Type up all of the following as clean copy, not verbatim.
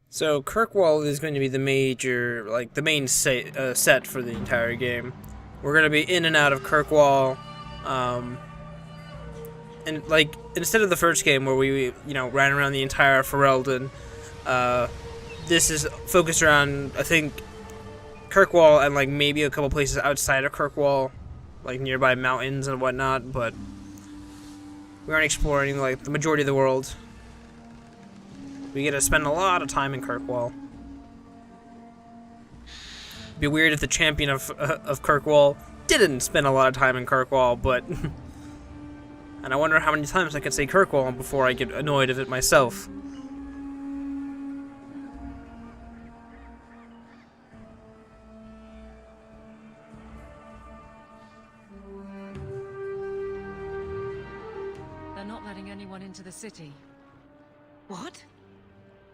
So Kirkwall is going to be the major, the main set for the entire game. We're going to be in and out of Kirkwall, and instead of the first game where we ran around the entire Ferelden, this is focused around, I think, Kirkwall and maybe a couple places outside of Kirkwall, like nearby mountains and whatnot. But we aren't exploring the majority of the world. We get to spend a lot of time in Kirkwall. It'd be weird if the champion of Kirkwall didn't spend a lot of time in Kirkwall, but and I wonder how many times I can say Kirkwall before I get annoyed of it myself. They're not letting anyone into the city. What?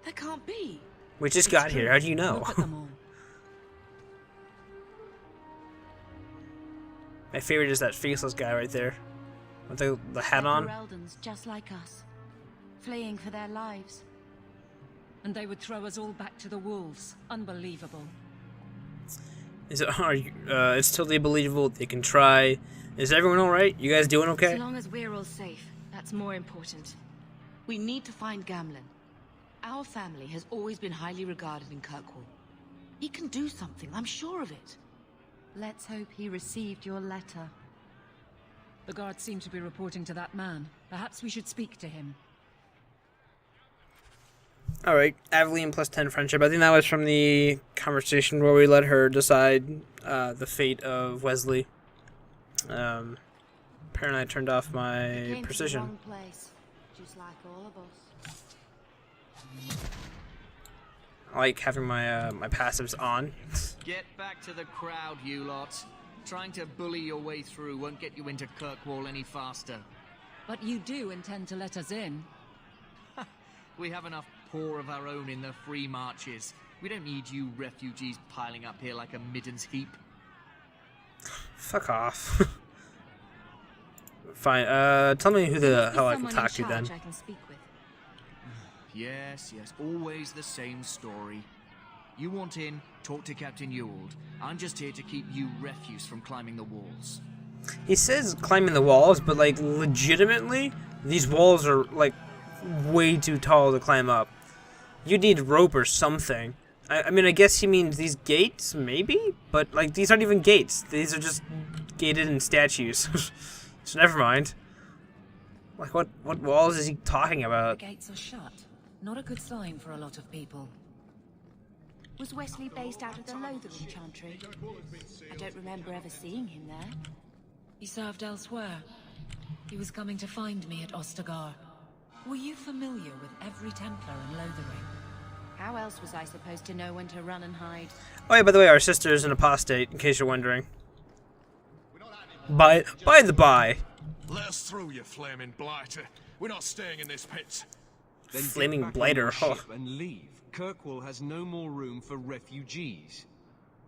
That can't be. We just got here. How do you know? Look at them all. My favorite is that faceless guy right there, with the hat on. Fereldens just like us, fleeing for their lives. And they would throw us all back to the wolves. Unbelievable. It's totally believable. They can try. Is everyone all right? You guys doing okay? As long as we're all safe, that's more important. We need to find Gamlen. Our family has always been highly regarded in Kirkwall. He can do something, I'm sure of it. Let's hope he received your letter. The guards seem to be reporting to that man. Perhaps we should speak to him. Alright, Aveline plus 10 friendship. I think that was from the conversation where we let her decide the fate of Wesley. Apparently I turned off my precision. To the wrong place, just like all of us. I like having my my passives on. Get back to the crowd, you lot. Trying to bully your way through won't get you into Kirkwall any faster. But you do intend to let us in. We have enough poor of our own in the free marches. We don't need you refugees piling up here like a middens heap. Fuck off. Fine, tell me who the hell I can talk to then. I can speak with. Yes, always the same story. You want in, talk to Captain Ewald. I'm just here to keep you refuse from climbing the walls. He says climbing the walls, but legitimately, these walls are way too tall to climb up. You need rope or something. I mean, I guess he means these gates, maybe? But these aren't even gates. These are just gated in statues. So never mind. What walls is he talking about? The gates are shut. Not a good sign for a lot of people. Was Wesley based out of the Lothering Chantry? I don't remember ever seeing him there. He served elsewhere. He was coming to find me at Ostagar. Were you familiar with every Templar in Lothering? How else was I supposed to know when to run and hide? Oh yeah, by the way, our sister is an apostate, in case you're wondering. By the by. Let us through, you flaming blighter. We're not staying in this pit. Then Flaming get back blighter, on your huh? ship and leave. Kirkwall has no more room for refugees.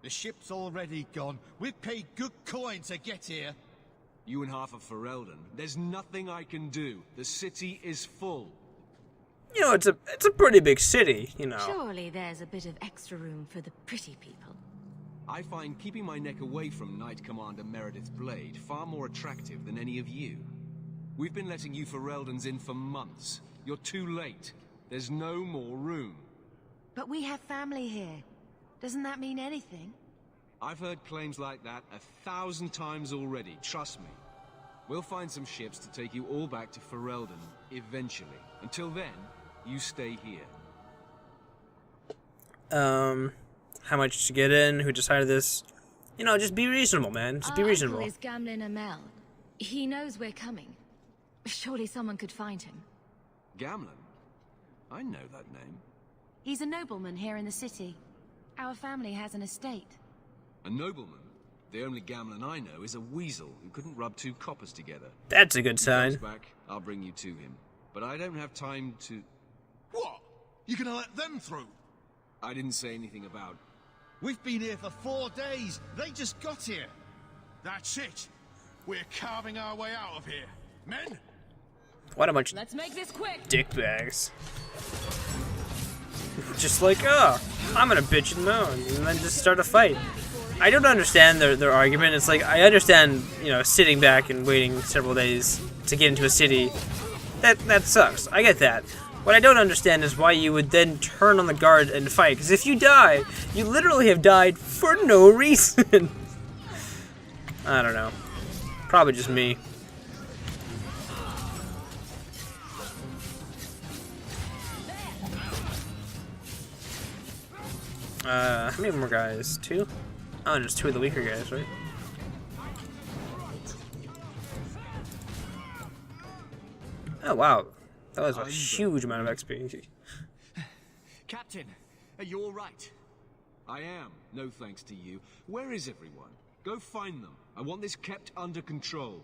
The ship's already gone. We've paid good coin to get here. You and half of Ferelden. There's nothing I can do. The city is full. It's a pretty big city, Surely there's a bit of extra room for the pretty people. I find keeping my neck away from Knight Commander Meredith Blade far more attractive than any of you. We've been letting you Fereldens in for months. You're too late. There's no more room. But we have family here. Doesn't that mean anything? I've heard claims like that 1,000 times already, trust me. We'll find some ships to take you all back to Ferelden, eventually. Until then, you stay here. How much to get in? Who decided this? Just be reasonable, man. Just be reasonable. Our uncle is Gamlen Amel. He knows we're coming. Surely someone could find him. Gamlen? I know that name. He's a nobleman here in the city. Our family has an estate. A nobleman? The only Gamlen I know is a weasel who couldn't rub two coppers together. That's a good sign. If he comes back, I'll bring you to him. But I don't have time to... What? You gonna let them through? I didn't say anything about... We've been here for 4 days. They just got here. That's it. We're carving our way out of here. Men? What a bunch of Let's make this quick. dickbags. Just like, oh, I'm gonna bitch and moan, and then just start a fight. I don't understand their argument. It's like, I understand, you know, sitting back and waiting several days to get into a city. That sucks. I get that. What I don't understand is why you would then turn on the guard and fight. Because if you die, you literally have died for no reason. I don't know. Probably just me. How many more guys? 2? Oh, just 2 of the weaker guys, right? Oh, wow. That was a huge amount of XP. Captain, are you all right? I am, no thanks to you. Where is everyone? Go find them. I want this kept under control.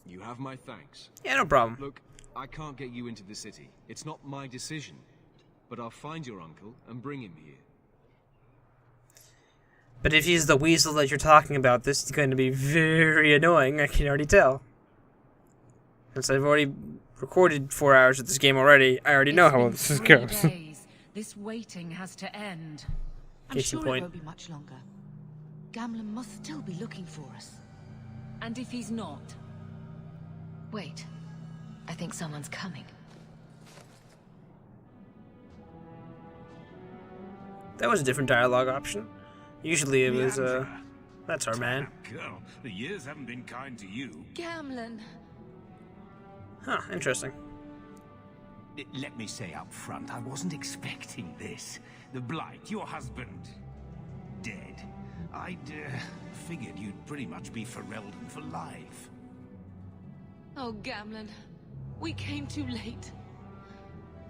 You have my thanks. Yeah, no problem. Look, I can't get you into the city. It's not my decision. But I'll find your uncle and bring him here. But if he's the weasel that you're talking about, this is going to be very annoying, I can already tell. Since I've already recorded 4 hours of this game already, I already know how this goes. This waiting has to end. I'm sure it won't be much longer. Gamlen must still be looking for us. And if he's not? Wait. I think someone's coming. That was a different dialogue option. Usually it was, that's our man. Girl, the years haven't been kind to you. Gamlen. Huh, interesting. Let me say up front, I wasn't expecting this. The Blight, your husband, dead. I'd figured you'd pretty much be Ferelden for life. Oh, Gamlen. We came too late.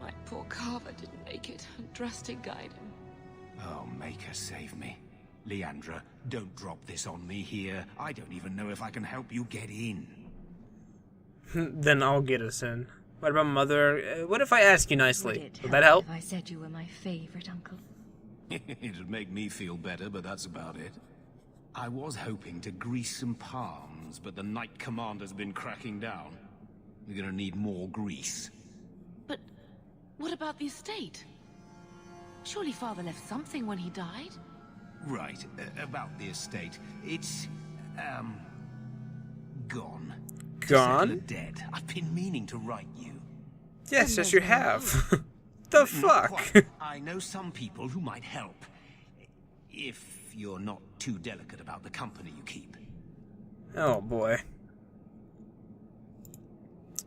My poor Carver didn't make it, and Drastic guide him. Oh, make her save me. Leandra, don't drop this on me here. I don't even know if I can help you get in. Then I'll get us in. What about Mother? What if I ask you nicely? Would that help? If I said you were my favorite uncle. It'd make me feel better, but that's about it. I was hoping to grease some palms, but the Knight Commander's been cracking down. We're gonna need more grease. But what about the estate? Surely Father left something when he died? Right, about the estate. It's, gone. Gone? Dead. I've been meaning to write you. Yes, yes you have. The Not fuck? quite. I know some people who might help. If you're not too delicate about the company you keep. Oh boy.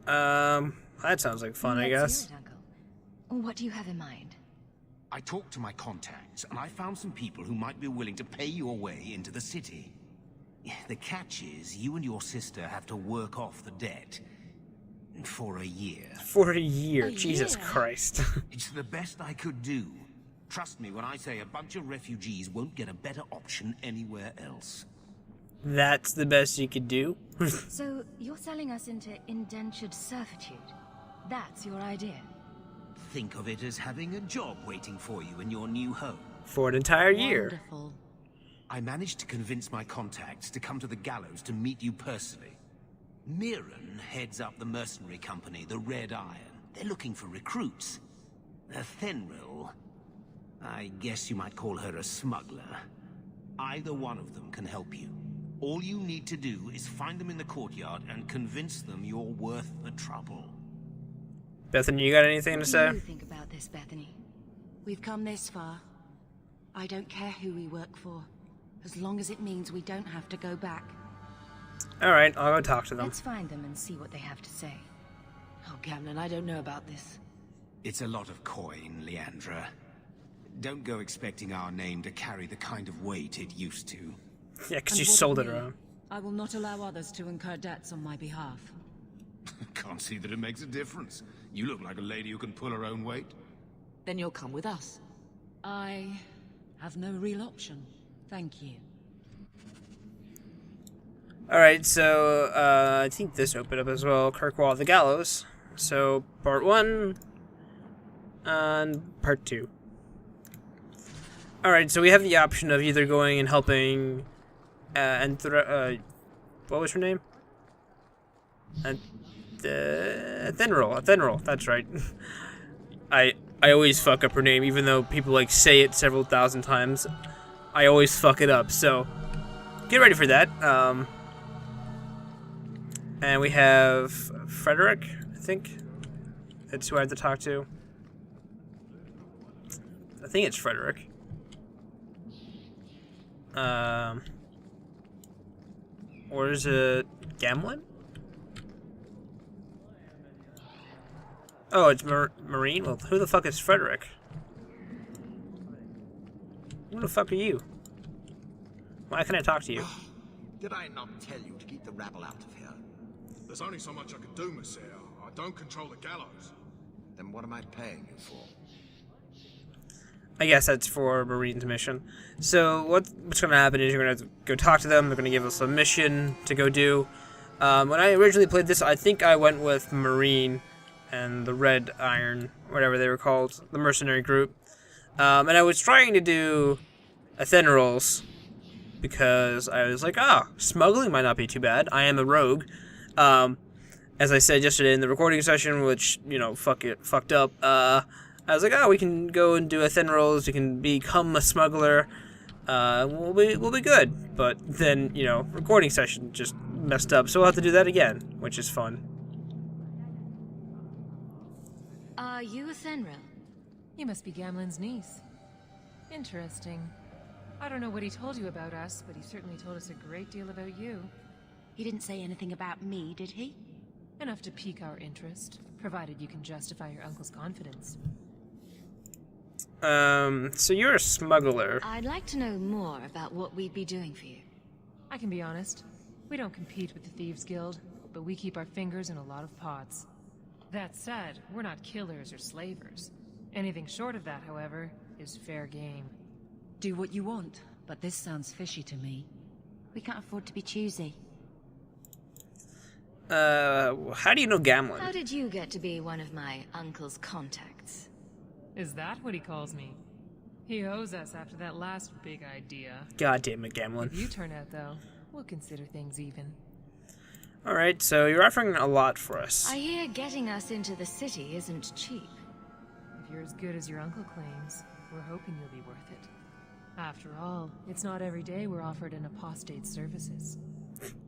That sounds like fun, I guess. Let's hear it, Uncle. What do you have in mind? I talked to my contacts, and I found some people who might be willing to pay your way into the city. The catch is, you and your sister have to work off the debt. For a year. For a year, A Jesus year? Christ. It's the best I could do. Trust me when I say a bunch of refugees won't get a better option anywhere else. That's the best you could do? So, you're selling us into indentured servitude? That's your idea? Think of it as having a job waiting for you in your new home. For an entire year. Wonderful. I managed to convince my contacts to come to the gallows to meet you personally. Mirren heads up the mercenary company, the Red Iron. They're looking for recruits. Thenril, I guess you might call her a smuggler. Either one of them can help you. All you need to do is find them in the courtyard and convince them you're worth the trouble. Bethany, you got anything to What say? do you think about this, Bethany? We've come this far. I don't care who we work for, as long as it means we don't have to go back. Alright, I'll go talk to them. Let's find them and see what they have to say. Oh, Gamlen, I don't know about this. It's a lot of coin, Leandra. Don't go expecting our name to carry the kind of weight it used to. Yeah, because And you what sold of it me? around. I will not allow others to incur debts on my behalf. Can't see that it makes a difference. You look like a lady who can pull her own weight. Then you'll come with us. I have no real option. Thank you. Alright, so, I think this opened up as well. Kirkwall, the Gallows. So, part 1 and part 2. Alright, so we have the option of either going and helping, what was her name? Thenril, that's right. I I always fuck up her name, even though people like say it several thousand times. I always fuck it up, so get ready for that. And we have Frederick, I think. That's who I have to talk to. I think it's Frederick. Or is it Gamlen? Oh, it's Marine? Well, who the fuck is Frederick? Who the fuck are you? Why can't I talk to you? Did I not tell you to keep the rabble out of here? There's only so much I can do, Monsieur. I don't control the gallows. Then what am I paying you for? I guess that's for Marine's mission. So what's going to happen is you're going to have to go talk to them. They're going to give us a mission to go do. When I originally played this, I think I went with Marine and the Red Iron, whatever they were called, the mercenary group. And I was trying to do ephemerals because I was like, smuggling might not be too bad. I am a rogue. As I said yesterday in the recording session, which, you know, fucked up, I was like, we can go and do ephemerals, we can become a smuggler, we'll be good. But then, you know, recording session just messed up, so we'll have to do that again, which is fun. Are you a Fenrir? You must be Gamlen's niece. Interesting. I don't know what he told you about us, but he certainly told us a great deal about you. He didn't say anything about me, did he? Enough to pique our interest, provided you can justify your uncle's confidence. So you're a smuggler. I'd like to know more about what we'd be doing for you. I can be honest. We don't compete with the Thieves Guild, but we keep our fingers in a lot of pots. That said, we're not killers or slavers. Anything short of that, however, is fair game. Do what you want, but this sounds fishy to me. We can't afford to be choosy. How do you know Gamlen? How did you get to be one of my uncle's contacts? Is that what he calls me? He owes us after that last big idea. God damn it, Gamlen. If you turn out, though, we'll consider things even. Alright, so you're offering a lot for us. I hear getting us into the city isn't cheap. If you're as good as your uncle claims, we're hoping you'll be worth it. After all, it's not every day we're offered an apostate's services.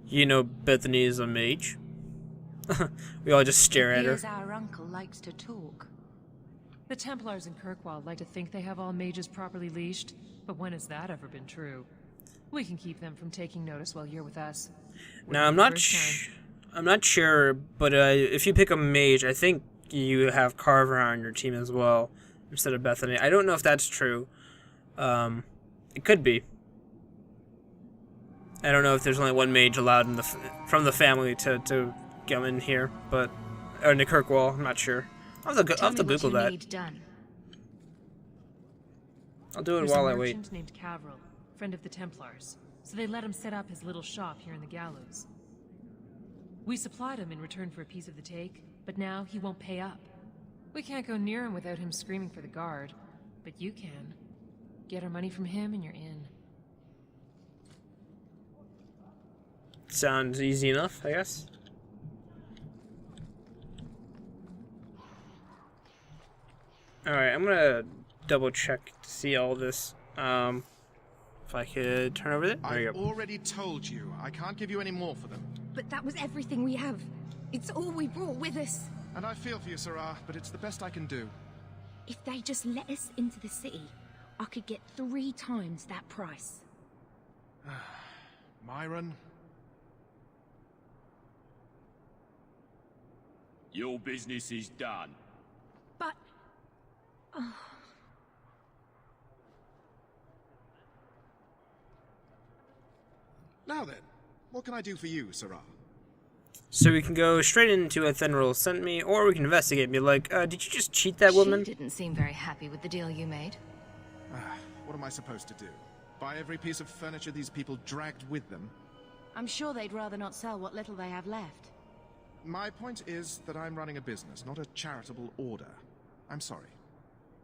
You know Bethany is a mage? We all just stare at her. Here's our uncle likes to talk. The Templars in Kirkwall like to think they have all mages properly leashed, but when has that ever been true? We can keep them from taking notice while you're with us. Now, I'm not sure, but if you pick a mage, I think you have Carver on your team as well, instead of Bethany. I don't know if that's true. It could be. I don't know if there's only one mage allowed in from the family to come in here, or in the Kirkwall. I'm not sure. I'll have to Google that. I'll do it while I wait. There's a merchant named Carver, friend of the Templars, so they let him set up his little shop here in the gallows. We supplied him in return for a piece of the take, but now he won't pay up. We can't go near him without him screaming for the guard, but you can. Get our money from him and you're in. Sounds easy enough, I guess. Alright, I'm gonna double check to see all this. If I could turn over there. There you I've go. already told you, I can't give you any more for them. But that was everything we have. It's all we brought with us. And I feel for you, Sarah, but it's the best I can do. If they just let us into the city, I could get 3 times that price. Myron? Your business is done. But... Now then, what can I do for you, Sarah? So we can go straight into what Fenrir sent me, or we can investigate and be like, did you just cheat that woman? She didn't seem very happy with the deal you made. What am I supposed to do? Buy every piece of furniture these people dragged with them? I'm sure they'd rather not sell what little they have left. My point is that I'm running a business, not a charitable order. I'm sorry.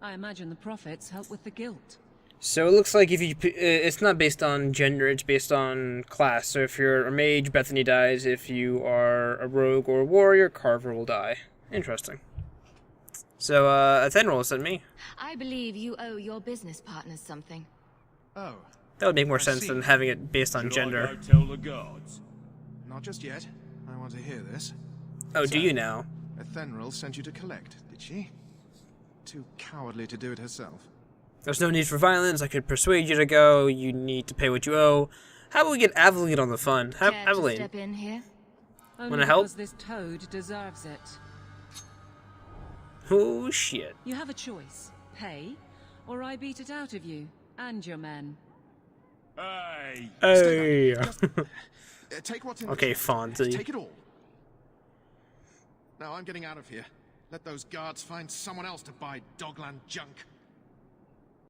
I imagine the profits help with the guilt. So it looks like if you, it's not based on gender, it's based on class. So if you're a mage, Bethany dies. If you are a rogue or a warrior, Carver will die. Interesting. So, Athenril sent me. I believe you owe your business partners something. Oh, That would make more I sense see. than having it based on Should gender. I go tell the guards? not just yet. I want to hear this. Oh, do you now? Athenril sent you to collect, did she? Too cowardly to do it herself. There's no need for violence. I could persuade you to go. You need to pay what you owe. How about we get Aveline on the fun? Care to Aveline. step in here? Only Wanna help? because this toad deserves it. Oh, shit. You have a choice. Pay, or I beat it out of you and your men. Hey! Hey. Take what's in Okay, the Fonzie. Take it all. Now I'm getting out of here. Let those guards find someone else to buy Dogland junk.